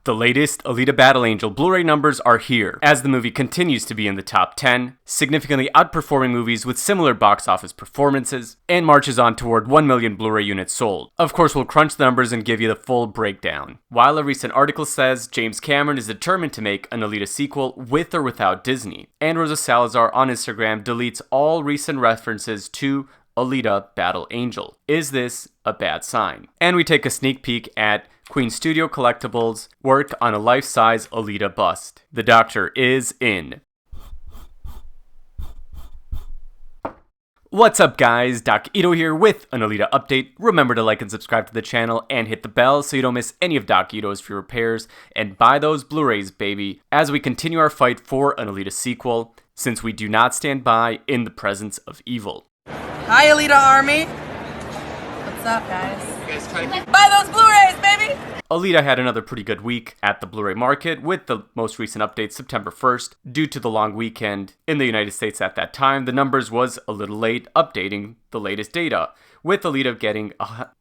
The latest Alita Battle Angel Blu-ray numbers are here, as the movie continues to be in the top 10, significantly outperforming movies with similar box office performances, and marches on toward 1 million Blu-ray units sold. Of course, we'll crunch the numbers and give you the full breakdown. While a recent article says James Cameron is determined to make an Alita sequel with or without Disney, and Rosa Salazar on Instagram deletes all recent references to Alita Battle Angel. Is this a bad sign? And we take a sneak peek at Queen Studio Collectibles' work on a life-size Alita bust. The Doctor is in. What's up guys, Doc Ito here with an Alita update. Remember to like and subscribe to the channel and hit the bell so you don't miss any of Doc Ito's free repairs, and buy those Blu-rays baby, as we continue our fight for an Alita sequel, since we do not stand by in the presence of evil. Hi Alita Army! What's up guys? Buy those Blu-rays baby! Alita had another pretty good week at the Blu-ray market, with the most recent update September 1st. Due to the long weekend in the United States at that time, the numbers was a little late updating the latest data, with Alita getting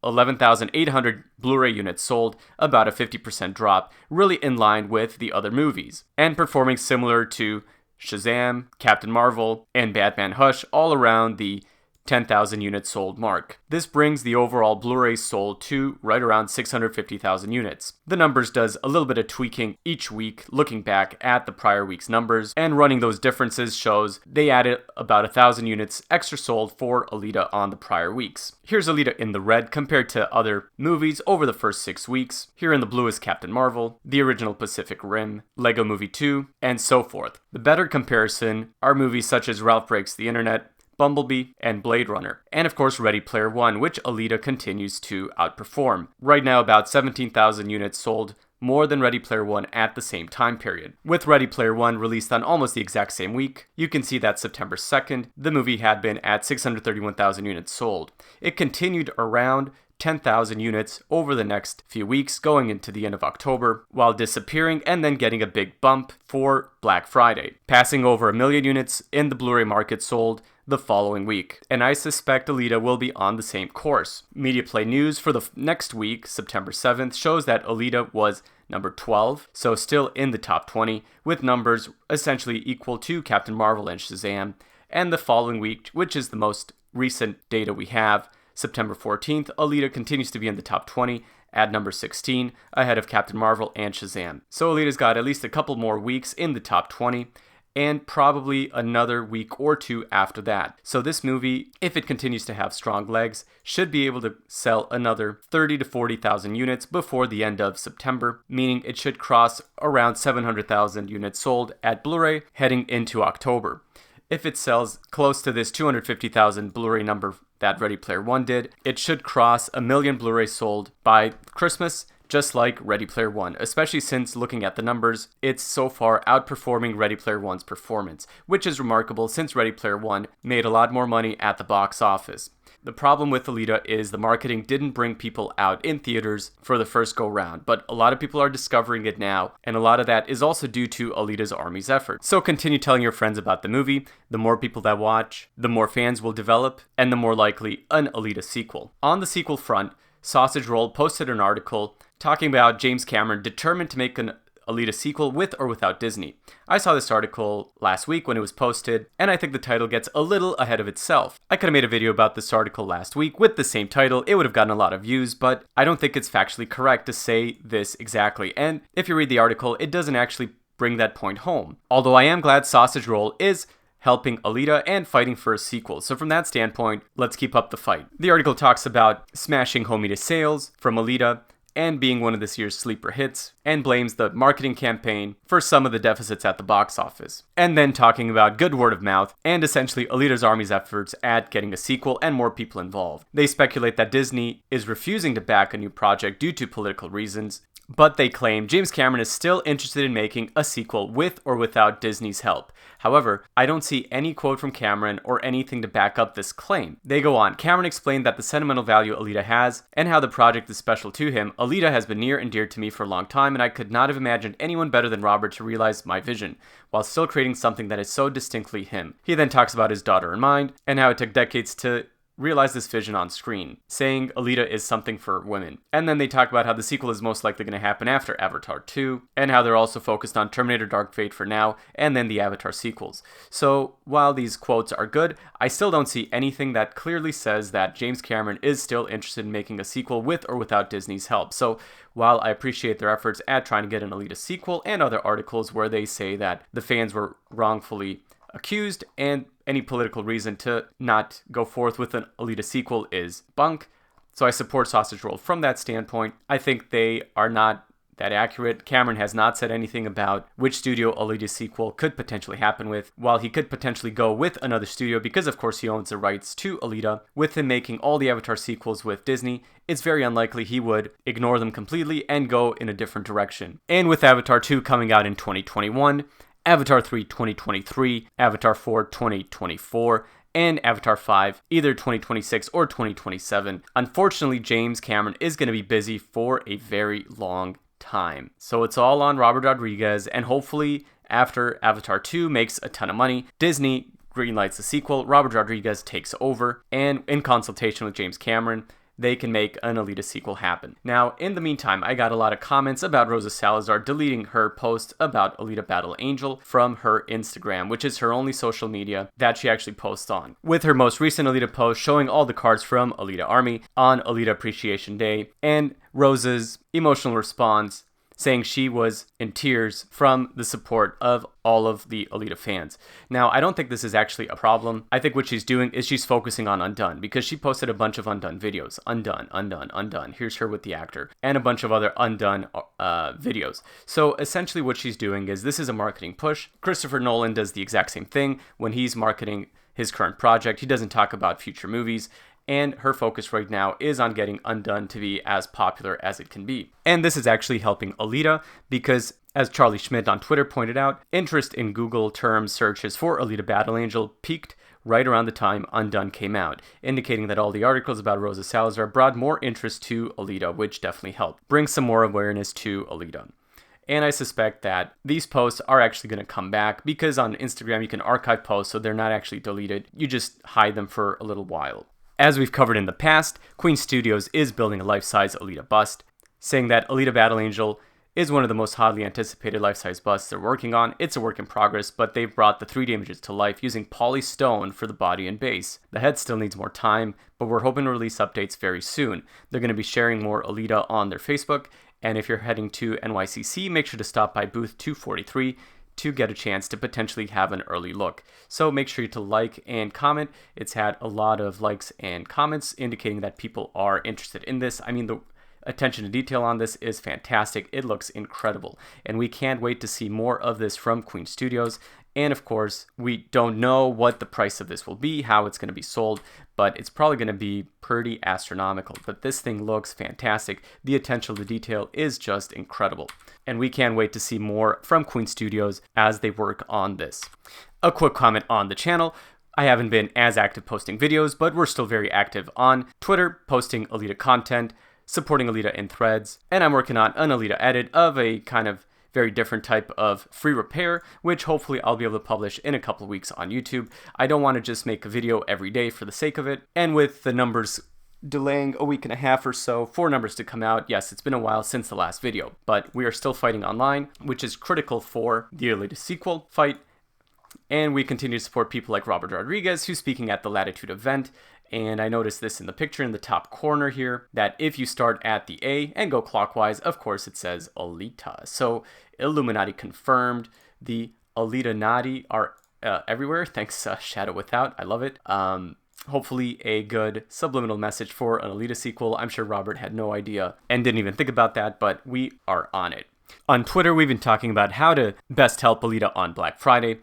11,800 Blu-ray units sold, about a 50% drop, really in line with the other movies, and performing similar to Shazam, Captain Marvel, and Batman Hush, all around the 10,000 units sold mark. This brings the overall Blu-rays sold to right around 650,000 units. The numbers does a little bit of tweaking each week, looking back at the prior week's numbers, and running those differences shows they added about 1,000 units extra sold for Alita on the prior weeks. Here's Alita in the red compared to other movies over the first 6 weeks. Here in the blue is Captain Marvel, the original Pacific Rim, Lego Movie 2, and so forth. The better comparison are movies such as Ralph Breaks the Internet, Bumblebee, and Blade Runner, and of course Ready Player One, which Alita continues to outperform. Right now about 17,000 units sold, more than Ready Player One at the same time period. With Ready Player One released on almost the exact same week, you can see that September 2nd, the movie had been at 631,000 units sold. It continued around 10,000 units over the next few weeks going into the end of October, while disappearing and then getting a big bump for Black Friday, passing over 1 million units in the Blu-ray market sold the following week. And I suspect Alita will be on the same course. MediaPlay News for the next week, September 7th, shows that Alita was number 12, so still in the top 20, with numbers essentially equal to Captain Marvel and Shazam. And the following week, which is the most recent data we have, September 14th, Alita continues to be in the top 20 at number 16, ahead of Captain Marvel and Shazam. So Alita's got at least a couple more weeks in the top 20, and probably another week or two after that. So this movie, if it continues to have strong legs, should be able to sell another 30 to 40,000 units before the end of September, meaning it should cross around 700,000 units sold at Blu-ray heading into October. If it sells close to this 250,000 Blu-ray number that Ready Player One did, it should cross 1 million Blu-rays sold by Christmas, just like Ready Player One, especially since looking at the numbers, it's so far outperforming Ready Player One's performance, which is remarkable since Ready Player One made a lot more money at the box office. The problem with Alita is the marketing didn't bring people out in theaters for the first go-round, but a lot of people are discovering it now, and a lot of that is also due to Alita's Army's effort. So continue telling your friends about the movie. The more people that watch, the more fans will develop, and the more likely an Alita sequel. On the sequel front, Sausage Roll posted an article talking about James Cameron determined to make an Alita sequel with or without Disney. I saw this article last week when it was posted, and I think the title gets a little ahead of itself. I could have made a video about this article last week with the same title, it would have gotten a lot of views, but I don't think it's factually correct to say this exactly, and if you read the article, it doesn't actually bring that point home. Although I am glad Sausage Roll is helping Alita and fighting for a sequel. So from that standpoint, let's keep up the fight. The article talks about smashing home media sales from Alita and being one of this year's sleeper hits, and blames the marketing campaign for some of the deficits at the box office. And then talking about good word of mouth and essentially Alita's Army's efforts at getting a sequel and more people involved. They speculate that Disney is refusing to back a new project due to political reasons, but they claim James Cameron is still interested in making a sequel with or without Disney's help. However, I don't see any quote from Cameron or anything to back up this claim. They go on. Cameron explained that the sentimental value Alita has and how the project is special to him. Alita has been near and dear to me for a long time, and I could not have imagined anyone better than Robert to realize my vision, while still creating something that is so distinctly him. He then talks about his daughter in mind, and how it took decades to realize this vision on screen, saying Alita is something for women. And then they talk about how the sequel is most likely going to happen after Avatar 2, and how they're also focused on Terminator Dark Fate for now, and then the Avatar sequels. So while these quotes are good, I still don't see anything that clearly says that James Cameron is still interested in making a sequel with or without Disney's help. So while I appreciate their efforts at trying to get an Alita sequel, and other articles where they say that the fans were wrongfully accused and any political reason to not go forth with an Alita sequel is bunk. So I support Sausage Roll from that standpoint. I think they are not that accurate. Cameron has not said anything about which studio Alita sequel could potentially happen with. While he could potentially go with another studio because of course he owns the rights to Alita, with him making all the Avatar sequels with Disney, it's very unlikely he would ignore them completely and go in a different direction. And with Avatar 2 coming out in 2021, Avatar 3 2023, Avatar 4 2024, and Avatar 5 either 2026 or 2027. Unfortunately, James Cameron is going to be busy for a very long time. So it's all on Robert Rodriguez, and hopefully after Avatar 2 makes a ton of money, Disney greenlights the sequel, Robert Rodriguez takes over, and in consultation with James Cameron, they can make an Alita sequel happen. Now, in the meantime, I got a lot of comments about Rosa Salazar deleting her post about Alita Battle Angel from her Instagram, which is her only social media that she actually posts on. With her most recent Alita post showing all the cards from Alita Army on Alita Appreciation Day, and Rosa's emotional response saying she was in tears from the support of all of the Alita fans. Now, I don't think this is actually a problem. I think what she's doing is she's focusing on Undone, because she posted a bunch of Undone videos. Undone, Undone, Undone. Here's her with the actor. And a bunch of other Undone videos. So essentially what she's doing is this is a marketing push. Christopher Nolan does the exact same thing when he's marketing his current project. He doesn't talk about future movies. And her focus right now is on getting Undone to be as popular as it can be. And this is actually helping Alita because, as Charlie Schmidt on Twitter pointed out, interest in Google term searches for Alita Battle Angel peaked right around the time Undone came out, indicating that all the articles about Rosa Salazar brought more interest to Alita, which definitely helped bring some more awareness to Alita. And I suspect that these posts are actually going to come back because on Instagram you can archive posts so they're not actually deleted. You just hide them for a little while. As we've covered in the past, Queen Studios is building a life-size Alita bust, saying that Alita Battle Angel is one of the most hotly anticipated life-size busts they're working on. It's a work in progress, but they've brought the 3D images to life using polystone for the body and base. The head still needs more time, but we're hoping to release updates very soon. They're going to be sharing more Alita on their Facebook, and if you're heading to NYCC, make sure to stop by booth 243 to get a chance to potentially have an early look. So make sure to like and comment. It's had a lot of likes and comments indicating that people are interested in this. I mean, the attention to detail on this is fantastic. It looks incredible. And we can't wait to see more of this from Queen Studios. And of course, we don't know what the price of this will be, how it's going to be sold, but it's probably going to be pretty astronomical. But this thing looks fantastic. The attention to detail is just incredible. And we can't wait to see more from Queen Studios as they work on this. A quick comment on the channel. I haven't been as active posting videos, but we're still very active on Twitter, posting Alita content, supporting Alita in threads, and I'm working on an Alita edit of a kind of very different type of free repair, which hopefully I'll be able to publish in a couple of weeks on YouTube. I don't want to just make a video every day for the sake of it. And with the numbers delaying a week and a half or so for numbers to come out, yes, it's been a while since the last video, but we are still fighting online, which is critical for the Alita sequel fight. And we continue to support people like Robert Rodriguez, who's speaking at the Latitude event. And I noticed this in the picture in the top corner here, that if you start at the A and go clockwise, of course it says Alita. So Illuminati confirmed. The Alita Nati are everywhere. Thanks, Shadow Without. I love it. Hopefully a good subliminal message for an Alita sequel. I'm sure Robert had no idea and didn't even think about that, but we are on it. On Twitter, we've been talking about how to best help Alita on Black Friday,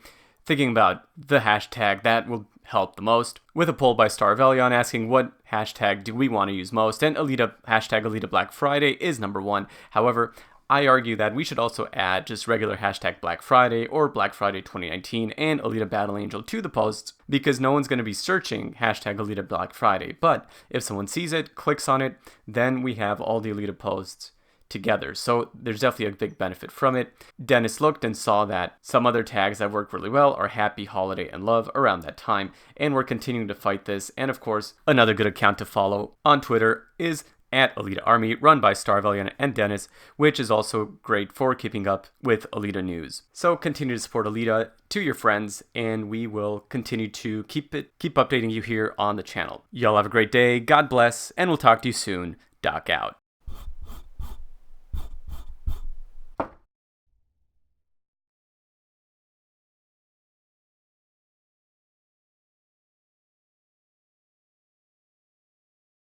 thinking about the hashtag that will help the most, with a poll by Starvelion asking what hashtag do we want to use most, and hashtag Alita Black Friday is number one. However, I argue that we should also add just regular hashtag Black Friday or Black Friday 2019 and Alita Battle Angel to the posts, because no one's going to be searching hashtag Alita Black Friday. But if someone sees it, clicks on it, then we have all the Alita posts together. So there's definitely a big benefit from it. Dennis looked and saw that some other tags that work really well are happy, holiday, and love around that time, and we're continuing to fight this. And of course, another good account to follow on Twitter is at Alita Army, run by Starvalian and Dennis, which is also great for keeping up with Alita news. So continue to support Alita to your friends, and we will continue to keep updating you here on the channel. Y'all have a great day, God bless, and we'll talk to you soon. Doc out.